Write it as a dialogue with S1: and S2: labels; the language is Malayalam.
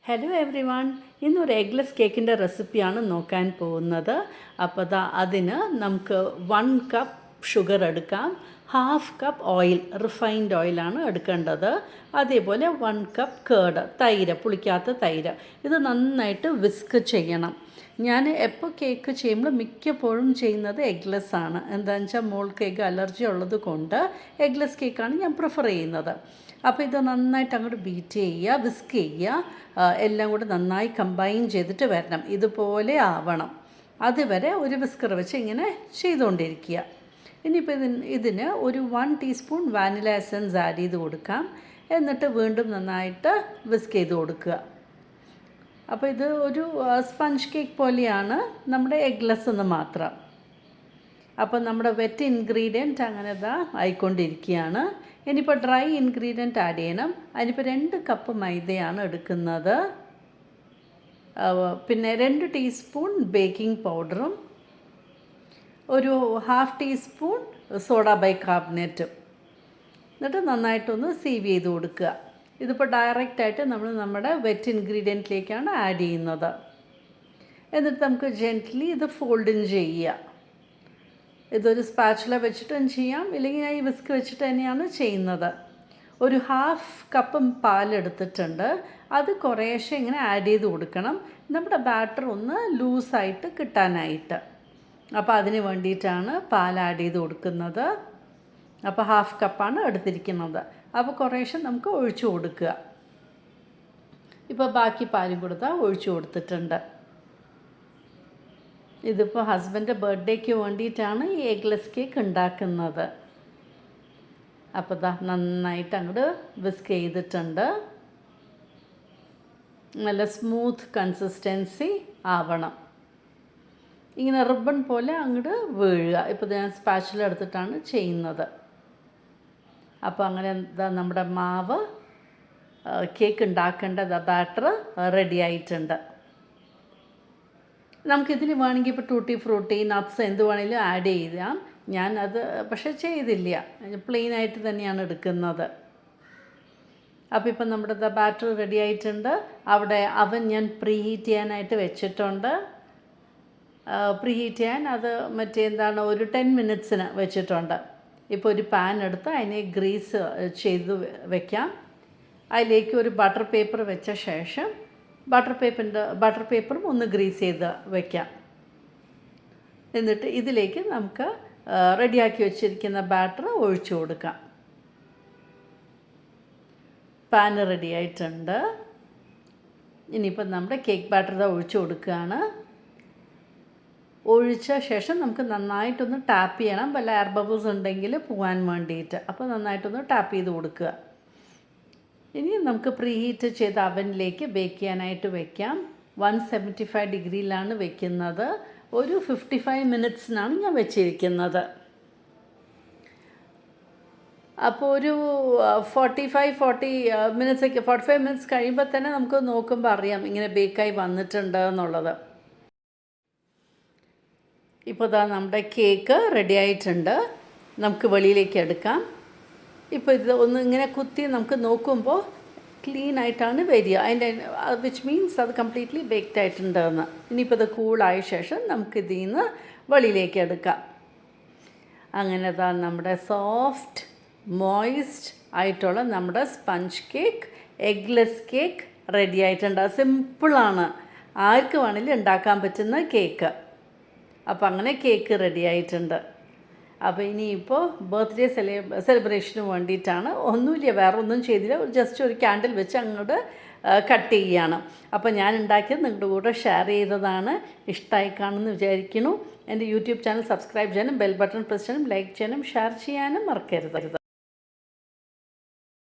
S1: ഹലോ എവ്രി വൺ, ഇന്നൊരു എഗ്ലെസ് കേക്കിൻ്റെ റെസിപ്പിയാണ് നോക്കാൻ പോകുന്നത്. അപ്പോൾ അതിന് നമുക്ക് 1 കപ്പ് ഷുഗർ എടുക്കാം, 1/2 കപ്പ് ഓയിൽ, റിഫൈൻഡ് ഓയിലാണ് എടുക്കേണ്ടത്. അതേപോലെ 1 കപ്പ് കേർഡ്, തൈര്, പുളിക്കാത്ത തൈര്. ഇത് നന്നായിട്ട് വിസ്ക് ചെയ്യണം. ഞാൻ എപ്പോൾ കേക്ക് ചെയ്യുമ്പോൾ മിക്കപ്പോഴും ചെയ്യുന്നത് എഗ്ലെസ് ആണ്. എന്താണെന്ന് വെച്ചാൽ മോൾക്ക് എഗ് അലർജി ഉള്ളത് കൊണ്ട് എഗ്ലെസ് കേക്കാണ് ഞാൻ പ്രിഫർ ചെയ്യുന്നത്. അപ്പോൾ ഇത് നന്നായിട്ട് അങ്ങോട്ട് ബീറ്റ് ചെയ്യുക, വിസ്ക് ചെയ്യുക, എല്ലാം കൂടെ നന്നായി കമ്പൈൻ ചെയ്തിട്ട് വരണം. ഇതുപോലെ ആവണം. അതുവരെ ഒരു വിസ്കർ വെച്ച് ഇങ്ങനെ ചെയ്തുകൊണ്ടിരിക്കുക. ഇനിയിപ്പോൾ ഇതിന് ഒരു 1 ടീസ്പൂൺ വാനില എസൻസ് ആഡ് ചെയ്ത് കൊടുക്കാം. എന്നിട്ട് വീണ്ടും നന്നായിട്ട് വിസ്ക് ചെയ്ത് കൊടുക്കുക. അപ്പോൾ ഇത് ഒരു സ്പഞ്ച് കേക്ക് പോലെയാണ്, നമ്മുടെ എഗ്ലെസ് എന്ന് മാത്രം. അപ്പോൾ നമ്മുടെ വെറ്റ് ഇൻഗ്രീഡിയൻറ്റ് അങ്ങനെ ആയിക്കൊണ്ടിരിക്കുകയാണ്. ഇനിയിപ്പോൾ ഡ്രൈ ഇൻഗ്രീഡിയൻറ്റ് ആഡ് ചെയ്യണം. അതിനിപ്പോൾ 2 കപ്പ് മൈദയാണ് എടുക്കുന്നത്. പിന്നെ 2 ടീസ്പൂൺ ബേക്കിംഗ് പൗഡറും ഒരു 1/2 ടീസ്പൂൺ സോഡ ബൈകാർബണേറ്റും. എന്നിട്ട് നന്നായിട്ടൊന്ന് സീവ് ചെയ്ത് കൊടുക്കുക. ഇതിപ്പോൾ ഡയറക്റ്റായിട്ട് നമ്മൾ നമ്മുടെ വെറ്റ് ഇൻഗ്രീഡിയൻറ്റിലേക്കാണ് ആഡ് ചെയ്യുന്നത്. എന്നിട്ട് നമുക്ക് ജെൻ്റ്ലി ഇത് ഫോൾഡിങ് ചെയ്യുക. ഇതൊരു സ്പാച്ചുല വെച്ചിട്ടും ചെയ്യാം, ഇല്ലെങ്കിൽ ഞാൻ ഈ വിസ്ക് വെച്ചിട്ട് തന്നെയാണ് ചെയ്യുന്നത്. ഒരു 1/2 കപ്പ് പാലെടുത്തിട്ടുണ്ട്. അത് കുറേശ്ശെ ഇങ്ങനെ ആഡ് ചെയ്ത് കൊടുക്കണം, നമ്മുടെ ബാറ്റർ ഒന്ന് ലൂസായിട്ട് കിട്ടാനായിട്ട്. അപ്പോൾ അതിന് വേണ്ടിയിട്ടാണ് പാൽ ആഡ് ചെയ്ത് കൊടുക്കുന്നത്. അപ്പോൾ 1/2 കപ്പാണ് എടുത്തിരിക്കുന്നത്. അപ്പോൾ കുറേശ്ശെ നമുക്ക് ഒഴിച്ചു കൊടുക്കുക. ഇപ്പോൾ ബാക്കി പാലും കൊടുത്താൽ ഒഴിച്ചു കൊടുത്തിട്ടുണ്ട്. ഇതിപ്പോൾ ഹസ്ബൻഡ് ബർത്ത്ഡേക്ക് വേണ്ടിയിട്ടാണ് ഈ എഗ്ലെസ് കേക്ക് ഉണ്ടാക്കുന്നത്. അപ്പോൾ നന്നായിട്ട് അങ്ങോട്ട് വിസ്ക് ചെയ്തിട്ടുണ്ട്. നല്ല സ്മൂത്ത് കൺസിസ്റ്റൻസി ആവണം. ഇങ്ങനെ റിബൺ പോലെ അങ്ങോട്ട് വീഴുക. ഇപ്പോൾ ഞാൻ സ്പാച്ചുല എടുത്തിട്ടാണ് ചെയ്യുന്നത്. അപ്പോൾ അങ്ങനെ നമ്മുടെ മാവ്, കേക്ക് ഉണ്ടാക്കേണ്ട ബാറ്റർ റെഡി ആയിട്ടുണ്ട്. നമുക്കിതിന് വേണമെങ്കിൽ ഇപ്പോൾ ടൂട്ടി ഫ്രൂട്ടി, നട്ട്സ് എന്ത് വേണമെങ്കിലും ആഡ് ചെയ്യാം. ഞാനത് പക്ഷേ ചെയ്തില്ല, പ്ലെയിനായിട്ട് തന്നെയാണ് എടുക്കുന്നത്. അപ്പോൾ ഇപ്പം നമ്മുടെ ബാറ്റർ റെഡി ആയിട്ടുണ്ട്. അവിടെ അവൻ ഞാൻ പ്രീ ഹീറ്റ് ചെയ്യാനായിട്ട് വെച്ചിട്ടുണ്ട്. പ്രീ ഹീറ്റ് ചെയ്യാൻ അത് ഒരു 10 മിനിറ്റ്സിന് വെച്ചിട്ടുണ്ട്. ഇപ്പോൾ ഒരു പാൻ എടുത്ത് അതിനെ ഗ്രീസ് ചെയ്ത് വെക്കാം. അതിലേക്ക് ഒരു ബട്ടർ പേപ്പർ വെച്ച ശേഷം ബട്ടർ പേപ്പറും ഒന്ന് ഗ്രീസ് ചെയ്ത് വയ്ക്കാം. എന്നിട്ട് ഇതിലേക്ക് നമുക്ക് റെഡിയാക്കി വെച്ചിരിക്കുന്ന ബാറ്റർ ഒഴിച്ചു കൊടുക്കാം. പാൻ റെഡി ആയിട്ടുണ്ട്. ഇനിയിപ്പോൾ നമ്മുടെ കേക്ക് ബാറ്റർ ഒഴിച്ചു കൊടുക്കുകയാണ്. ഒഴിച്ച ശേഷം നമുക്ക് നന്നായിട്ടൊന്ന് ടാപ്പ് ചെയ്യണം. വല്ല എയർ ബബിൾസ് ഉണ്ടെങ്കിൽ പോകാൻ വേണ്ടിയിട്ട്. അപ്പോൾ നന്നായിട്ടൊന്ന് ടാപ്പ് ചെയ്ത് കൊടുക്കുക. ഇനി നമുക്ക് പ്രീ ഹീറ്റ് ചെയ്ത അവനിലേക്ക് ബേക്ക് ചെയ്യാനായിട്ട് വയ്ക്കാം. 175 ഡിഗ്രിയിലാണ് വെക്കുന്നത്. ഒരു 55 മിനിറ്റ്സിനാണ് ഞാൻ വെച്ചിരിക്കുന്നത്. അപ്പോൾ ഒരു 45 മിനിറ്റ്സ് കഴിയുമ്പോൾ തന്നെ നമുക്ക് നോക്കുമ്പോൾ അറിയാം ഇങ്ങനെ ബേക്കായി വന്നിട്ടുണ്ട് എന്നുള്ളത്. ഇപ്പോൾ നമ്മുടെ കേക്ക് റെഡി ആയിട്ടുണ്ട്. നമുക്ക് വെളിയിലേക്ക് എടുക്കാം. ഇപ്പോൾ ഇത് ഒന്ന് ഇങ്ങനെ കുത്തി നമുക്ക് നോക്കുമ്പോൾ ക്ലീൻ ആയിട്ടാണ് വരിക. അതിൻ്റെ വിച്ച് മീൻസ് അത് കംപ്ലീറ്റ്ലി ബേക്ക്ഡ് ആയിട്ടുണ്ടെന്ന്. ഇനിയിപ്പോൾ ഇത് കൂളായ ശേഷം നമുക്കിതിൽ നിന്ന് വെളിയിലേക്ക് എടുക്കാം. അങ്ങനെ നമ്മുടെ സോഫ്റ്റ് മോയിസ്റ്റ് ആയിട്ടുള്ള നമ്മുടെ sponge cake, eggless cake ready ആയിട്ടുണ്ട്. സിമ്പിളാണ്, ആർക്ക് വേണമെങ്കിലും ഉണ്ടാക്കാൻ പറ്റുന്ന കേക്ക്. അപ്പോൾ അങ്ങനെ കേക്ക് റെഡി ആയിട്ടുണ്ട്. അപ്പോൾ ഇനിയിപ്പോൾ ബർത്ത്ഡേ സെലിബ്രേഷന് വേണ്ടിയിട്ടാണ്. ഒന്നുമില്ല, വേറെ ഒന്നും ചെയ്തില്ല, ജസ്റ്റ് ഒരു ക്യാൻഡിൽ വെച്ച് അങ്ങോട്ട് കട്ട് ചെയ്യുകയാണ്. അപ്പോൾ ഞാൻ ഉണ്ടാക്കിയത് നിങ്ങളുടെ കൂടെ ഷെയർ ചെയ്തതാണ്. ഇഷ്ടമായി കാണുമെന്ന് വിചാരിക്കുന്നു. എൻ്റെ യൂട്യൂബ് ചാനൽ സബ്സ്ക്രൈബ് ചെയ്യാനും ബെൽ ബട്ടൺ പ്രസ് ചെയ്യാനും ലൈക്ക് ചെയ്യാനും ഷെയർ ചെയ്യാനും മറക്കരുത്.